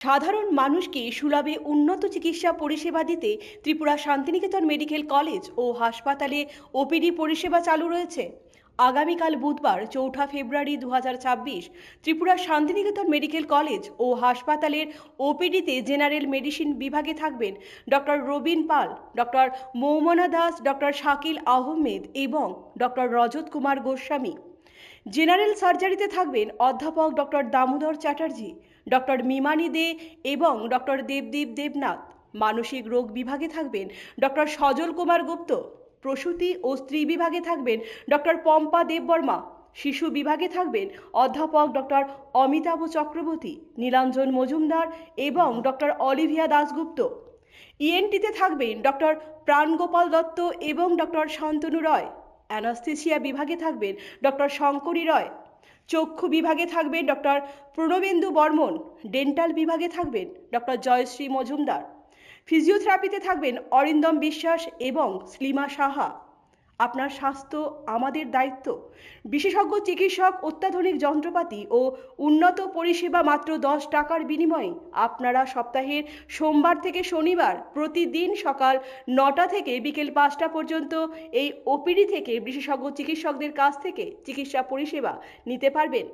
সাধারণ মানুষকে সুলভে উন্নত চিকিৎসা পরিষেবা দিতে ত্রিপুরা শান্তিনিকেতন মেডিকেল কলেজ ও হাসপাতালে ওপিডি পরিষেবা চালু রয়েছে। আগামীকাল বুধবার ৪ঠা ফেব্রুয়ারি ২০২৬ ত্রিপুরা শান্তিনিকেতন মেডিকেল কলেজ ও হাসপাতালের ওপিডিতে জেনারেল মেডিসিন বিভাগে থাকবেন ডক্টর রবিন পাল, ডক্টর মৌমনা দাস, ডক্টর শাকিল আহমেদ এবং ডক্টর রজত কুমার গোস্বামী। জেনারেল সার্জারিতে থাকবেন অধ্যাপক ডক্টর দামোদর চ্যাটার্জি, ডক্টর মিমানি দে এবং ডক্টর দেবদীপ দেবনাথ। মানসিক রোগ বিভাগে থাকবেন ডক্টর সজল কুমার গুপ্ত। প্রসূতি ও স্ত্রী বিভাগে থাকবেন ডক্টর পম্পা দেববর্মা। শিশু বিভাগে থাকবেন অধ্যাপক ডক্টর অমিতাভ চক্রবর্তী, নীলাঞ্জন মজুমদার এবং ডক্টর অলিভিয়া দাশগুপ্ত। ইএনটিতে থাকবেন ডক্টর প্রাণগোপাল দত্ত এবং ডক্টর শান্তনু রয়। অ্যানাস্থেসিয়া বিভাগে থাকবেন ডক্টর শঙ্করী রয়। চক্ষু বিভাগে থাকবেন ডক্টর প্রণবেন্দু বর্মন। ডেন্টাল বিভাগে থাকবেন ডক্টর জয়শ্রী মজুমদার। ফিজিওথেরাপিতে থাকবেন অরিন্দম বিশ্বাস এবং স্লিমা সাহা। আপনার স্বাস্থ্য আমাদের দায়িত্ব। বিশেষজ্ঞ চিকিৎসক, অত্যাধুনিক যন্ত্রপাতি ও উন্নত পরিষেবা মাত্র 10 টাকার বিনিময়ে। আপনারা সপ্তাহের সোমবার থেকে শনিবার প্রতিদিন সকাল 9টা থেকে বিকেল 5টা পর্যন্ত এই ওপিডি থেকে বিশেষজ্ঞ চিকিৎসকদের কাছ থেকে চিকিৎসা পরিষেবা নিতে পারবেন।